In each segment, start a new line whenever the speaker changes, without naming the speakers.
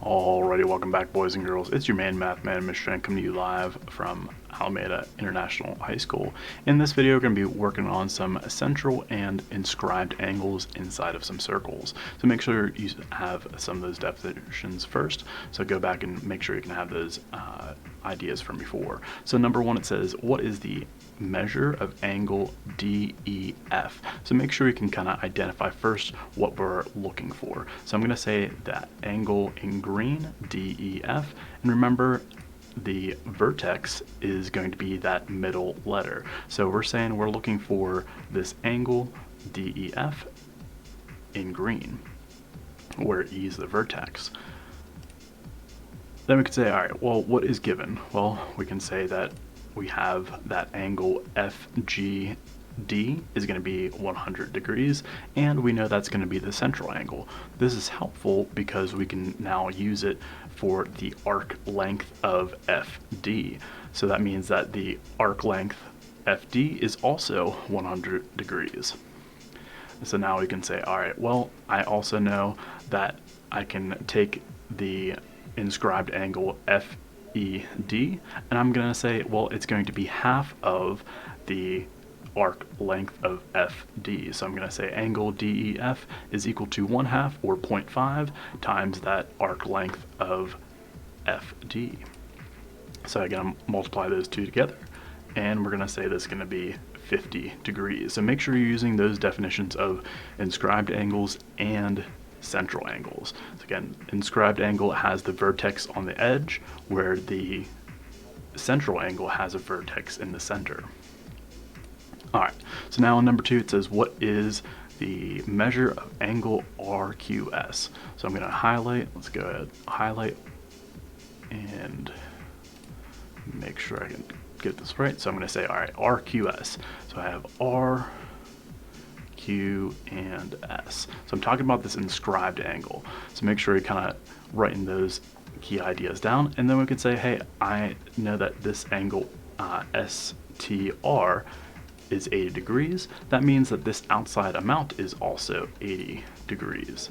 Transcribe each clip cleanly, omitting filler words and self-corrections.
Alrighty, welcome back, boys and girls. It's your main math man, Mr. Tran, coming to you live from Alameda International High School. In this video, we're going to be working on some central and inscribed angles inside of some circles. So make sure you have some of those definitions first. So go back and make sure you can have those ideas from before. So number one, it says, what is the measure of angle DEF? So make sure you can kind of identify first what we're looking for. So I'm going to say that angle in green, DEF, and remember the vertex is going to be that middle letter. So we're saying we're looking for this angle DEF in green, where E is the vertex. Then we could say, all right, well, what is given? Well, we can say that we have that angle FGD is going to be 100 degrees, and we know that's going to be the central angle. This is helpful because we can now use it for the arc length of FD. So that means that the arc length FD is also 100 degrees. So now we can say, all right, well, I also know that I can take the inscribed angle FED, and I'm going to say, well, it's going to be half of the arc length of FD. So I'm going to say angle DEF is equal to 1/2 or 0.5 times that arc length of FD. So again, multiply those two together, and we're going to say this is going to be 50 degrees. So make sure you're using those definitions of inscribed angles and central angles. So again, inscribed angle has the vertex on the edge, where the central angle has a vertex in the center. All right, so now in number two, it says, what is the measure of angle RQS? So I'm going to highlight, let's go ahead, highlight, and make sure I can get this right. So I'm going to say, all right, RQS. So I have R, Q, and S. So I'm talking about this inscribed angle. So make sure you kind of writing those key ideas down, and then we could say, hey, I know that this angle STR is 80 degrees. That means that this outside amount is also 80 degrees.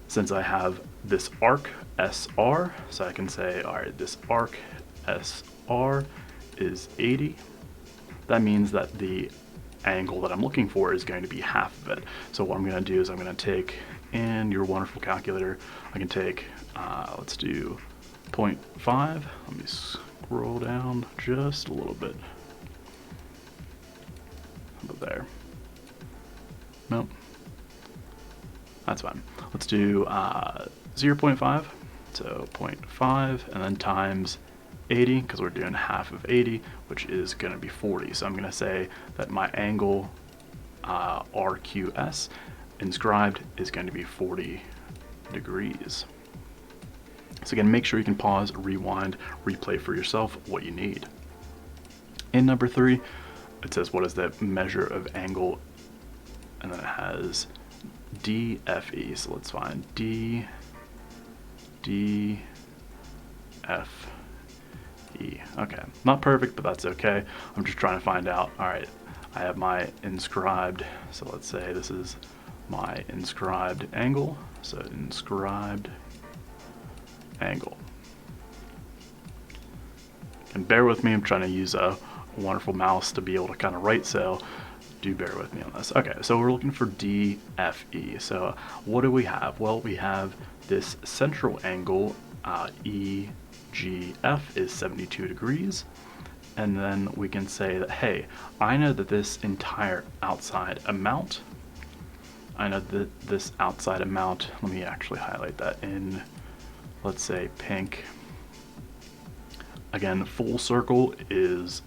Since I have this arc SR, so I can say, all right, this arc SR is 80. That means that the angle that I'm looking for is going to be half of it. So what I'm going to do is I'm going to take in your wonderful calculator, I can take, let's do 0.5. Let me scroll down just a little bit. About there. Nope. That's fine. Let's do 0.5. So 0.5 and then times 80, because we're doing half of 80, which is going to be 40. So I'm going to say that my angle RQS inscribed is going to be 40 degrees. So again, make sure you can pause, rewind, replay for yourself what you need. In number three, it says, what is the measure of angle? And then it has DFE. So let's find DFE. Okay, not perfect, but that's okay. I'm just trying to find out. All right, I have my inscribed. So let's say this is my inscribed angle. So inscribed angle. And bear with me, I'm trying to use a wonderful mouse to be able to kind of write, so do bear with me on this. Okay, so we're looking for DFE. So what do we have? Well, we have this central angle EGF is 72 degrees, and then we can say that, hey, I know that this entire outside amount, let me actually highlight that in, let's say, pink. Again, full circle is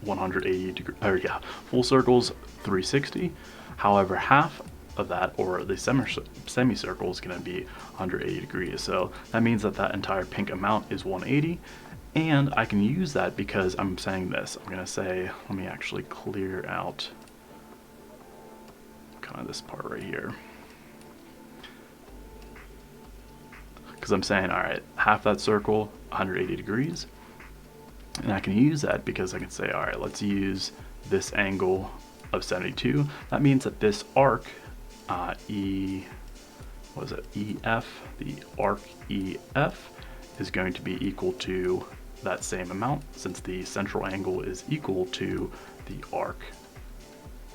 180 degrees, full circle's 360. However, half of that, or the semicircle, is going to be 180 degrees. So that means that that entire pink amount is 180. And I can use that because I'm saying this. I'm going to say, let me actually clear out kind of this part right here. Because I'm saying, all right, half that circle, 180 degrees. And I can use that because I can say, all right, let's use this angle of 72. That means that this arc, what is it, EF, the arc EF is going to be equal to that same amount, since the central angle is equal to the arc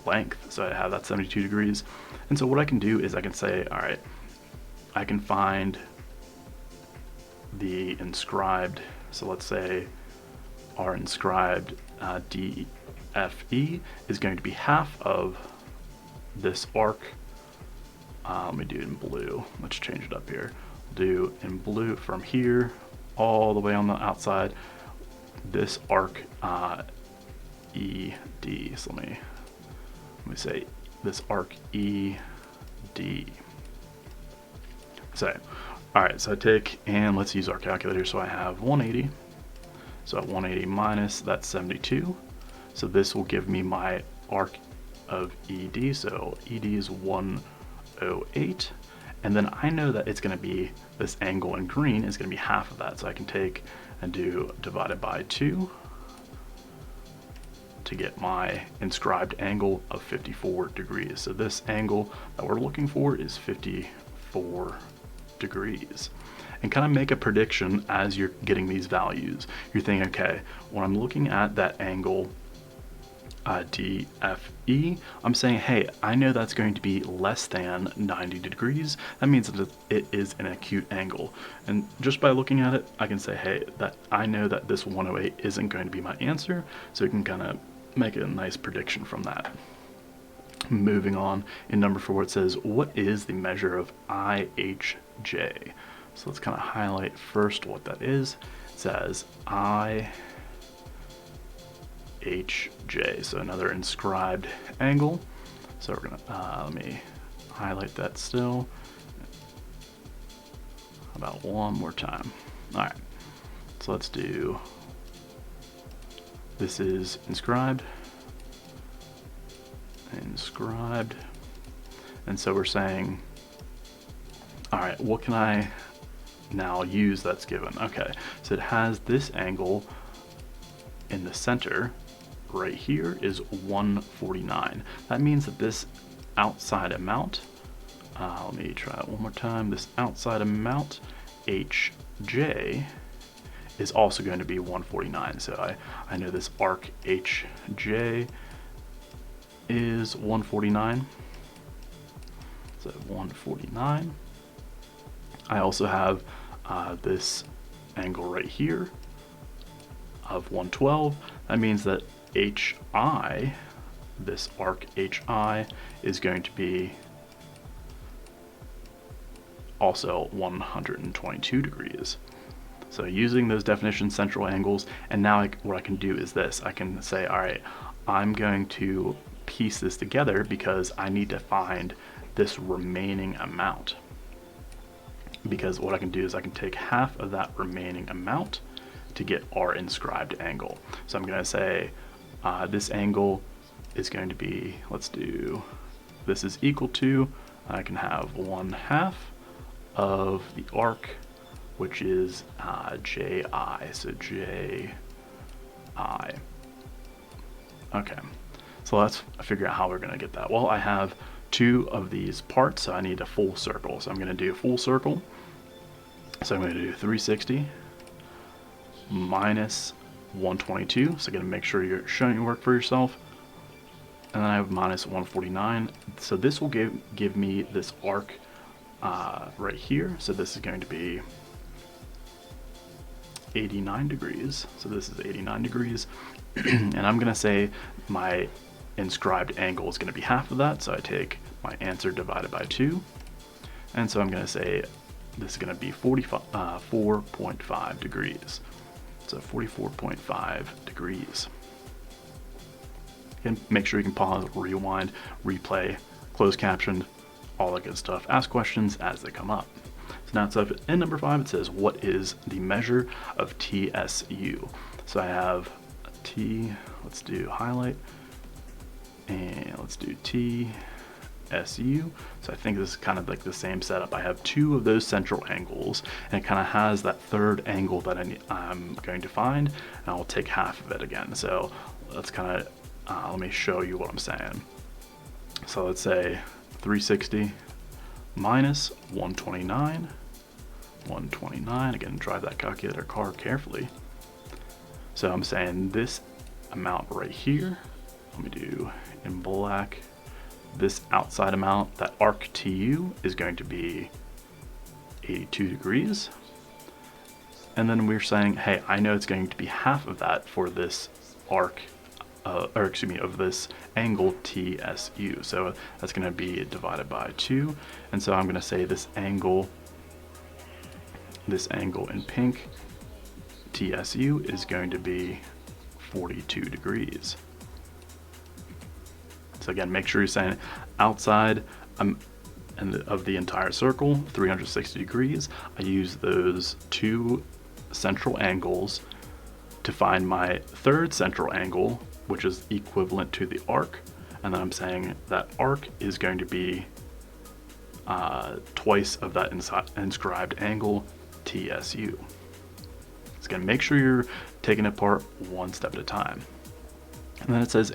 length. So I have that 72 degrees. And so what I can do is I can say, all right, I can find the inscribed, so let's say our inscribed DFE is going to be half of this arc. Let me do it in blue. Let's change it up here. Do in blue from here all the way on the outside, this arc ED. So let me say this arc ED. So, all right, so I take, and let's use our calculator. So I have 180. So 180 minus that 72. So this will give me my arc of ED. So ED is 108. And then I know that it's going to be, this angle in green is going to be half of that. So I can take and do divided by 2 to get my inscribed angle of 54 degrees. So this angle that we're looking for is 54 degrees. And kind of make a prediction as you're getting these values. You're thinking, okay, when I'm looking at that angle DFE, I'm saying, hey, I know that's going to be less than 90 degrees. That means that it is an acute angle. And just by looking at it, I can say, hey, that I know that this 108 isn't going to be my answer. So you can kind of make a nice prediction from that. Moving on, in number 4, it says, what is the measure of IHJ? So let's kind of highlight first what that is. It says IHJ, so another inscribed angle. So we're gonna, let me highlight that still. About one more time. All right, so let's do, this is inscribed. And so we're saying, all right, what can I now use that's given? Okay, so it has this angle in the center right here is 149. That means that this outside amount, let me try it one more time, this outside amount, HJ, is also going to be 149. So I know this arc HJ is 149. So 149. I also have this angle right here of 112. That means that HI, this arc HI, is going to be also 122 degrees. So using those definition central angles, and now what I can do is this. I can say, all right, I'm going to piece this together because I need to find this remaining amount. Because what I can do is I can take half of that remaining amount to get our inscribed angle. So I'm going to say this angle is going to be, let's do, this is equal to, I can have 1/2 of the arc, which is JI, so JI. Okay, so let's figure out how we're going to get that. Well, I have 2 of these parts, so I need a full circle. So I'm going to do a full circle. So I'm going to do 360 minus 122. So again, make sure you're showing your work for yourself. And then I have minus 149. So this will give me this arc right here. So this is going to be 89 degrees. So this is 89 degrees. And I'm going to say my inscribed angle is going to be half of that. So I take my answer divided by 2. And so I'm going to say this is going to be 4.5 degrees. So 44.5 degrees. Again, make sure you can pause, rewind, replay, close caption, all that good stuff. Ask questions as they come up. So now it's up in number 5. It says, what is the measure of TSU? So I have a T, let's do highlight, and let's do TSU. So I think this is kind of like the same setup. I have 2 of those central angles, and it kind of has that third angle that I'm going to find, and I'll take half of it again. So let's kind of, let me show you what I'm saying. So let's say 360 minus 129. 129, again, drive that calculator car carefully. So I'm saying this amount right here, let me do in black, this outside amount, that arc TU is going to be 82 degrees. And then we're saying, hey, I know it's going to be half of that for this arc, of this angle TSU. So that's going to be divided by 2. And so I'm going to say this angle in pink, TSU, is going to be 42 degrees. So again, make sure you're saying outside of the entire circle, 360 degrees. I use those 2 central angles to find my third central angle, which is equivalent to the arc. And then I'm saying that arc is going to be twice of that inscribed angle, TSU. So again, make sure you're taking it apart one step at a time. And then it says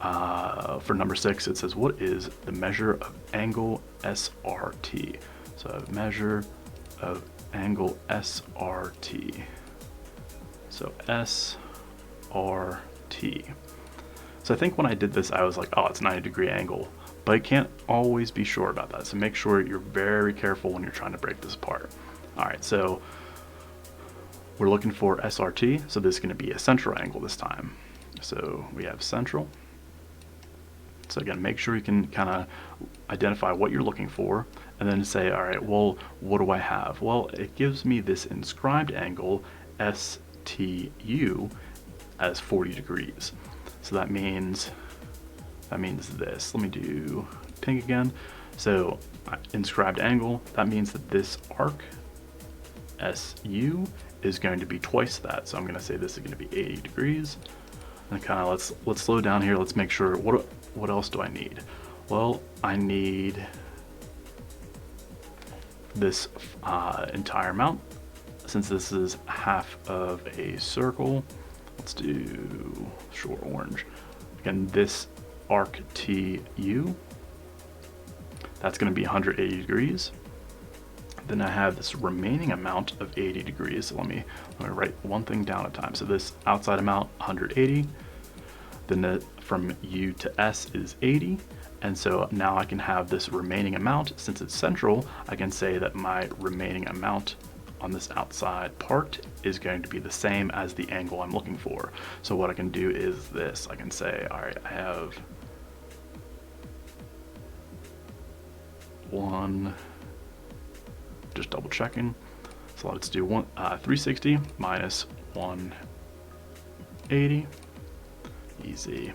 for number 6, it says, what is the measure of angle SRT? So measure of angle SRT. So SRT. So I think when I did this, I was like, oh, it's a 90-degree angle, but I can't always be sure about that. So make sure you're very careful when you're trying to break this apart. All right, so we're looking for SRT. So this is going to be a central angle this time. So we have central. So again, make sure you can kind of identify what you're looking for and then say, all right, well, what do I have? Well, it gives me this inscribed angle STU as 40 degrees. So that means this. Let me do pink again. So inscribed angle, that means that this arc SU is going to be twice that. So I'm going to say this is going to be 80 degrees. And kind of let's slow down here. Let's make sure, what else do I need? Well, I need this entire amount. Since this is half of a circle, let's do short orange. Again, this arc TU, that's going to be 180 degrees. Then I have this remaining amount of 80 degrees. So let me write one thing down at a time. So this outside amount, 180. Then from U to S is 80. And so now I can have this remaining amount. Since it's central, I can say that my remaining amount on this outside part is going to be the same as the angle I'm looking for. So what I can do is this. I can say, all right, I have one, just double checking. So let's do 360 minus 180. Easy.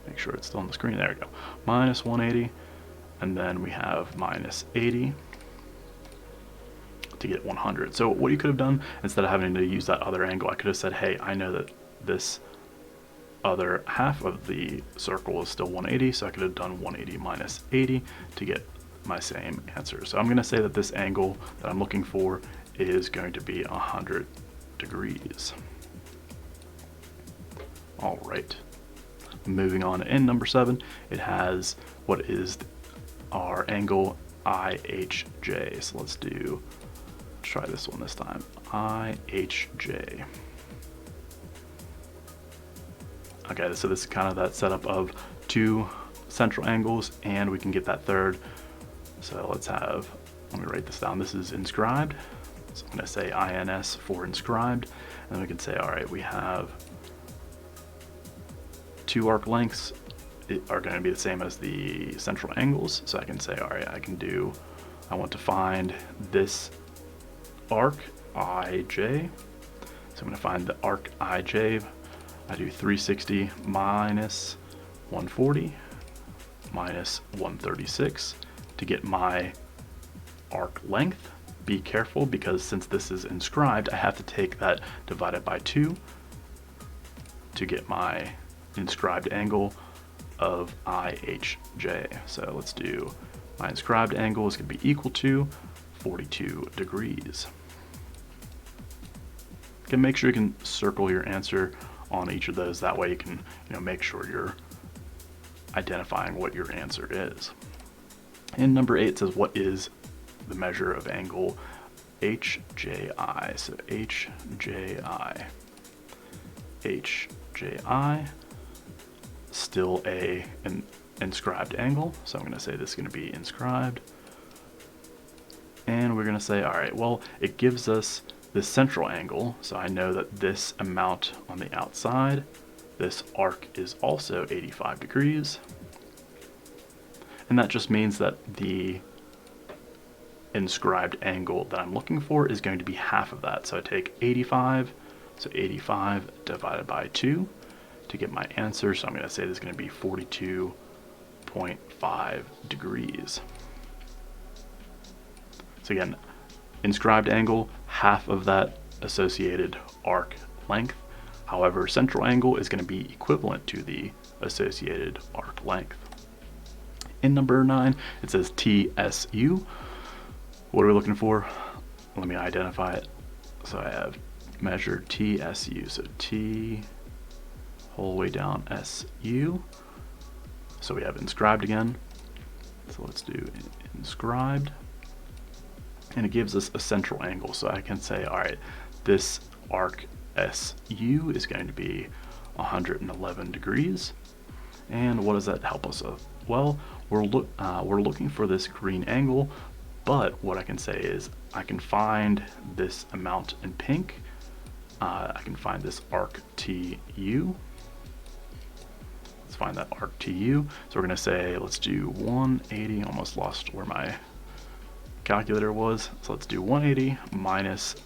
Make sure it's still on the screen. There we go. Minus 180. And then we have minus 80 to get 100. So what you could have done, instead of having to use that other angle, I could have said, hey, I know that this other half of the circle is still 180, so I could have done 180 minus 80 to get my same answer. So I'm going to say that this angle that I'm looking for is going to be 100 degrees. All right. Moving on, in number 7, it has what is our angle IHJ. So let's try this one this time. IHJ. Okay, so this is kind of that setup of 2 central angles, and we can get that third. So let me write this down. This is inscribed. So I'm going to say INS for inscribed. And then we can say, all right, we have 2 arc lengths are going to be the same as the central angles. So I can say, all right, I want to find this arc IJ. So I'm going to find the arc IJ. I do 360 minus 140 minus 136 to get my arc length. Be careful, because since this is inscribed, I have to take that divided by 2 to get my inscribed angle of IHJ. So let's do my inscribed angle is going to be equal to 42 degrees. You can make sure you can circle your answer on each of those. That way you can make sure you're identifying what your answer is. In number 8, it says, what is the measure of angle HJI? So HJI. HJI, still an inscribed angle. So I'm going to say this is going to be inscribed. And we're going to say, all right, well, it gives us this central angle. So I know that this amount on the outside, this arc is also 85 degrees. And that just means that the inscribed angle that I'm looking for is going to be half of that. So I take 85, so 85 divided by 2 to get my answer. So I'm going to say this is going to be 42.5 degrees. So again, inscribed angle, half of that associated arc length. However, central angle is going to be equivalent to the associated arc length. In number 9, it says TSU. What are we looking for? Let me identify it. So I have measure TSU. So T whole way down SU. So we have inscribed again. So let's do inscribed. And it gives us a central angle. So I can say, all right, this arc SU is going to be 111 degrees. And what does that help us with? Well, we're looking for this green angle, but what I can say is I can find this amount in pink. I can find this arc TU. Let's find that arc TU. So we're going to say, let's do 180. Almost lost where my calculator was. So let's do 180 minus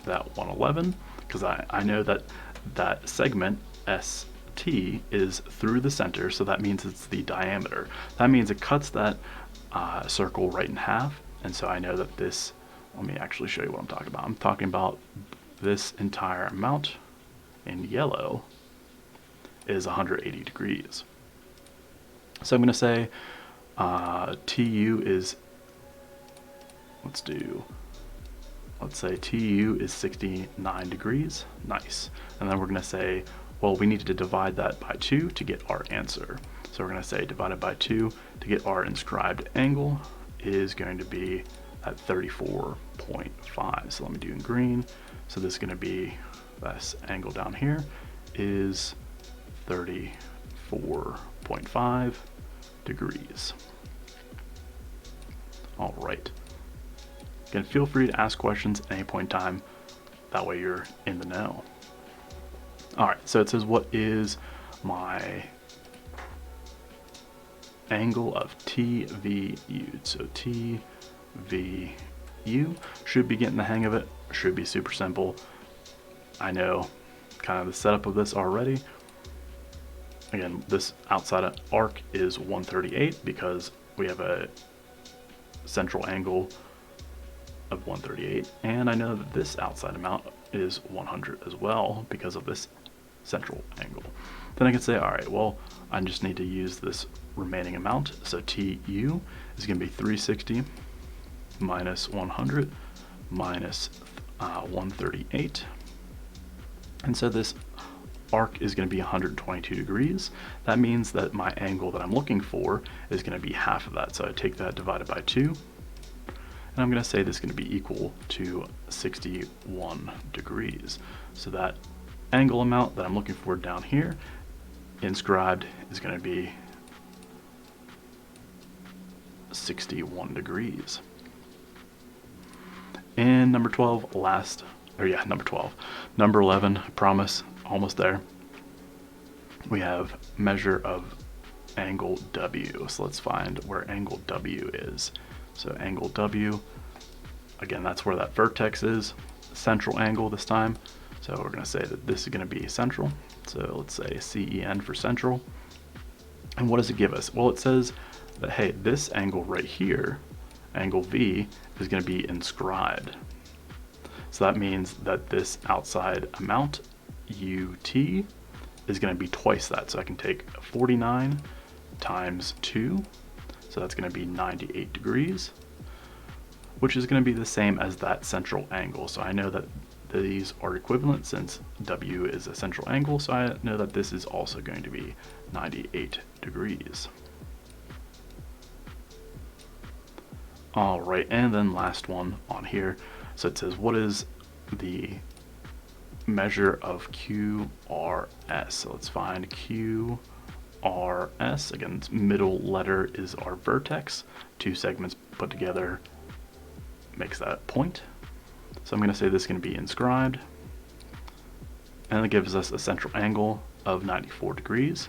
that 111, because I know that that segment ST is through the center, so that means it's the diameter. That means it cuts that circle right in half, and so I know that this, let me actually show you what I'm talking about. I'm talking about this entire amount in yellow is 180 degrees. So I'm going to say TU is, let's say TU is 69 degrees. Nice. And then we're going to say, well, we need to divide that by 2 to get our answer. So we're going to say divided by 2 to get our inscribed angle is going to be at 34.5. So let me do in green. So this is going to be, this angle down here is 34.5 degrees. All right. Again, feel free to ask questions at any point in time. That way you're in the know. All right, so it says, what is my angle of TVU? So TVU, should be getting the hang of it. Should be super simple. I know kind of the setup of this already. Again, this outside arc is 138 because we have a central angle of 138, and I know that this outside amount is 100 as well because of this central angle. Then I can say, all right, well, I just need to use this remaining amount. So TU is going to be 360 minus 100 minus 138. And so this arc is going to be 122 degrees. That means that my angle that I'm looking for is going to be half of that. So I take that divided by 2. And I'm going to say this is going to be equal to 61 degrees. So that angle amount that I'm looking for down here, inscribed, is going to be 61 degrees. And number 12, number 11, I promise, almost there. We have measure of angle W. So let's find where angle W is. So angle W, again, that's where that vertex is, central angle this time. So we're going to say that this is going to be central. So let's say CEN for central. And what does it give us? Well, it says that, hey, this angle right here, angle V, is going to be inscribed. So that means that this outside amount, UT, is going to be twice that. So I can take 49 times 2. So that's going to be 98 degrees, which is going to be the same as that central angle. So I know that these are equivalent since W is a central angle. So I know that this is also going to be 98 degrees. All right, and then last one on here. So it says, what is the measure of QRS? So let's find QRS. Again, its middle letter is our vertex. Two segments put together makes that point. So I'm going to say this is going to be inscribed. And it gives us a central angle of 94 degrees.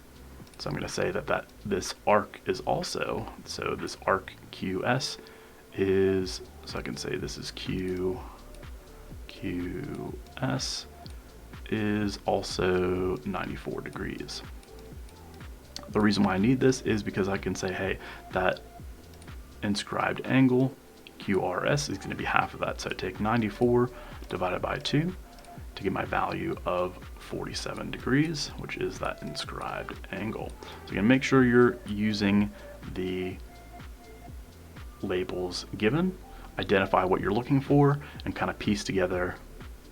So I'm going to say that this arc is also, so this arc QS is, so I can say this is QS is also 94 degrees. The reason why I need this is because I can say, hey, that inscribed angle QRS is going to be half of that. So I take 94 divided by 2 to get my value of 47 degrees, which is that inscribed angle. So again, make sure you're using the labels given, identify what you're looking for, and kind of piece together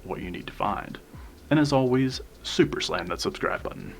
what you need to find. And as always, super slam that subscribe button.